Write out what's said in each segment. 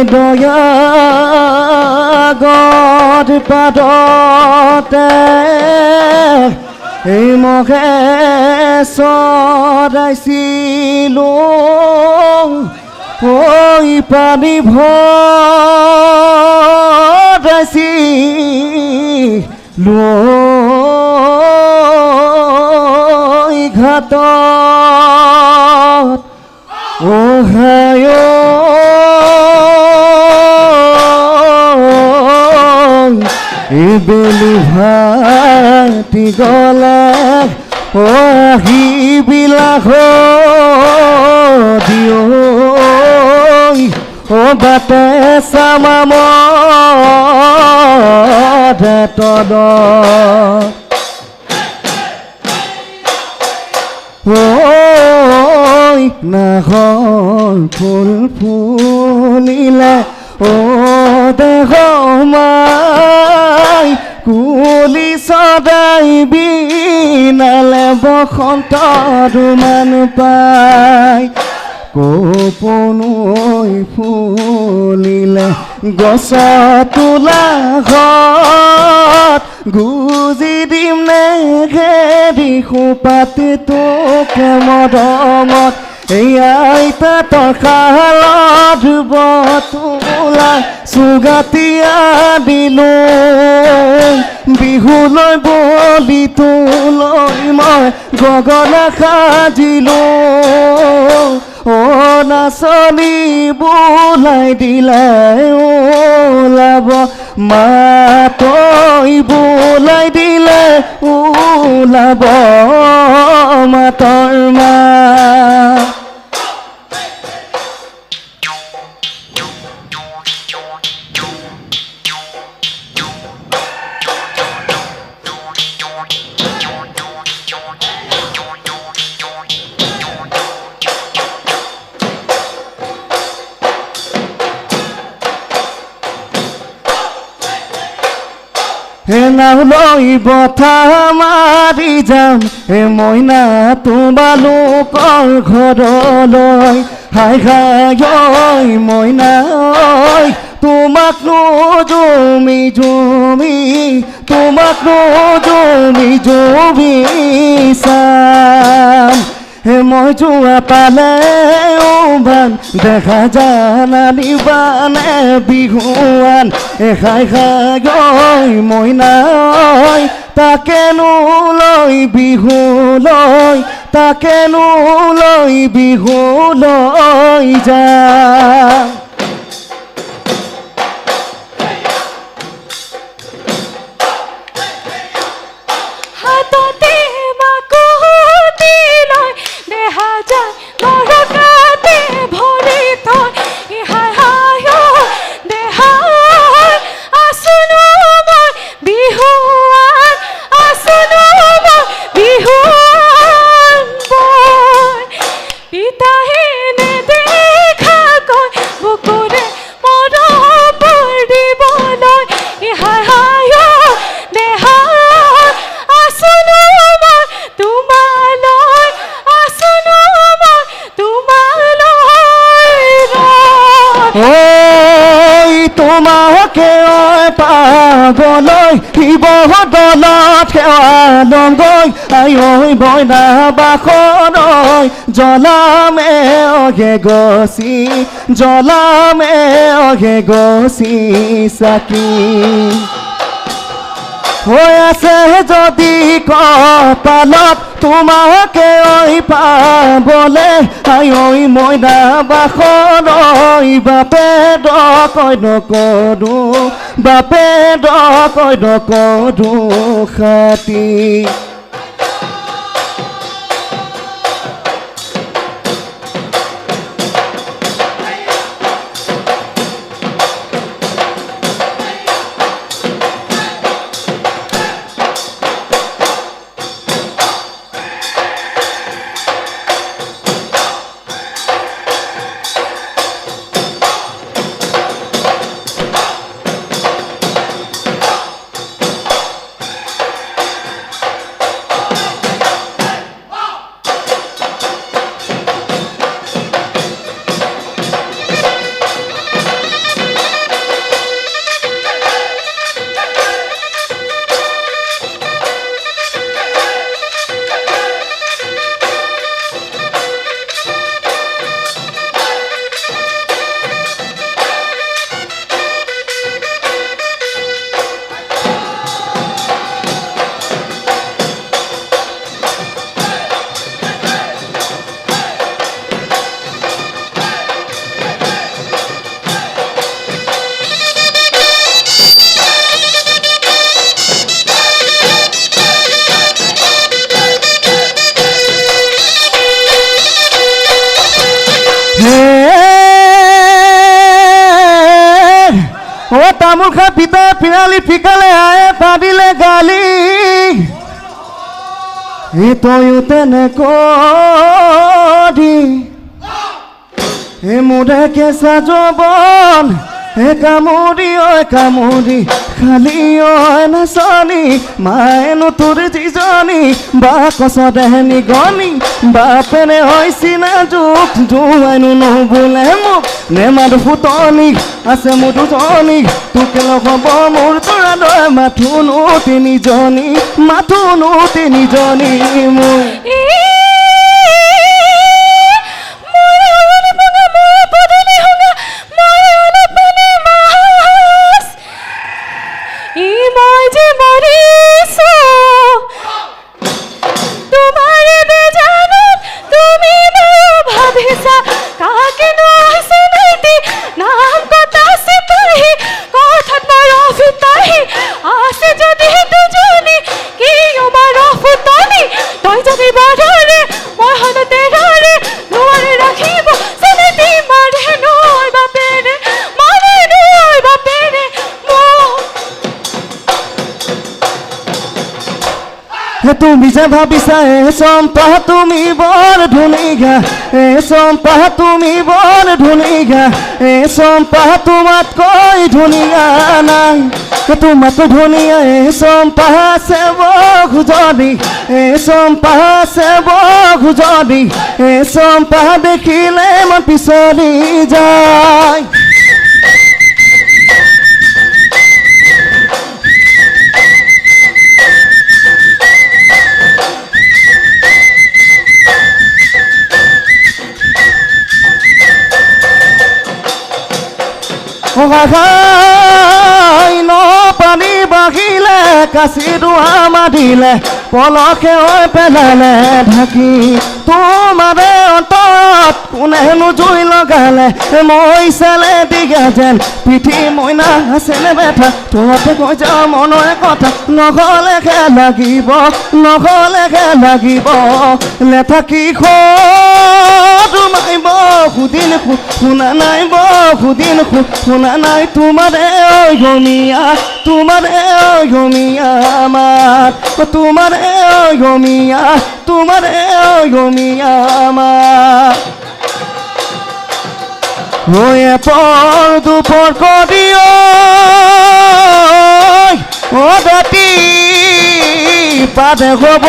দয়া গদ পাদতে এই মহে চৰাইছিলোঁ ঐ পানী ভৰাইছিলোঁ ঘাটত বেলি ভাতি গলে আহিবিলাক দিয় বাটে চামামে তদ নাহৰ ফুল ফুলিলে দেহ মাই কুলি সদাই বিনালে বসন্ত দুমান পাই কপনৈ ফুলিলে গছ তোলা ঘৰত গুজি দিম নে ঘেৰি সোপাতে তোকে মৰমত এই আইতা তখালত বতোলা চুগাতিয়া দিলো বিহুলৈ বলি তোলৈ মই গগনা সাজিলো নাচনী বোলাই দিলে ওলাব মাতৈ বোলাই দিলে ওলাব মাতৰ মা নাও লৈ বঠা মাৰি যাম মইনা তোমালোকৰ ঘৰলৈ হাই হাই মইনা তোমাক জুমি জুমি তোমাক জুমি জুমি চাম মই যোৱা পালে বান দেখা জানানি বানে বিহুৱান খাই খাই মইনা তাকেনো লৈ বিহুলৈ তাকেনো লৈ বিহুলৈ যাম তোমাকে পাবলৈ শিৱদৌলত সেৱালংগৈ আই বইনা বাসনৈ জ্বলামে অঘে গছি চাকি হৈ আছে যদি কপালত তোমাকে পাবলে আই মইনা বাসনৈ বাপে ডকই নকৰো বাপে ডকই নকৰো খাতি খা পিতা পিৰালি ফিকালে আয়ে পাদিলে গালি এ তয়ো তেনেকৈ এ মোৰে কেঁচা যৌৱন এ কামুৰি খালি নাচনি মায়েনো তোৰ যিজনী বা কচদেহে নিগনি বাপেৰে হৈছিনা জোক জোৱাইনো নুবোলে মোক নেমাৰো ফুটনি আছে মোৰ দুজনী তোকে লগ হ'ব মোৰ তৰা দয় মাথোনো তিনিজনী মোৰ তুমি যে ভাবিছা এ চম্পা তুমি বৰ ধুনীয়া এ চম্পা তুমি বৰ ধুনীয়া এ চম্পা তোমাতকৈ ধুনীয়া নাই তোমাতকৈ ধুনীয়া এ চম্পা আছে বহুজনী এ চম্পা আছে বহুজনী এ চম্পা দেখিলে মন পিছলি যায় ন পানী বাঢ়িলে কাচি দুৱা মাৰিলে পলকে হৈ পেলালে ঢাকি তোমাৰে অন্তৰত কোনেনো জুই লগালে মই চালে দিগা যেন পিঠি মইনা আছেনে বেঠা তহঁতে কৈ যাওঁ মনৰে কথা নগলেহে লাগিব লেঠা কি মাৰিব সুদিন শুনা নাই সুদিন শুনা নাই তোমাৰে অগমীয়া আমাৰ তোমাৰে অগমীয়া আমাৰ পৰ দুপৰ কৰি ৰাতি পাতে হ'ব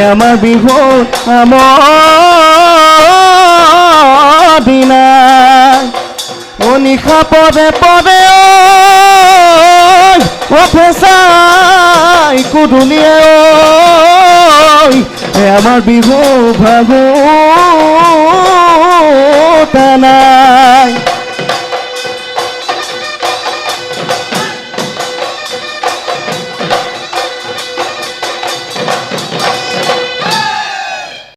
আমাৰ বিহুত আমাৰ দিনা নিশা পদে ফেঁচাই কুদুলিয়ে আমাৰ বিহু ভাগো টানা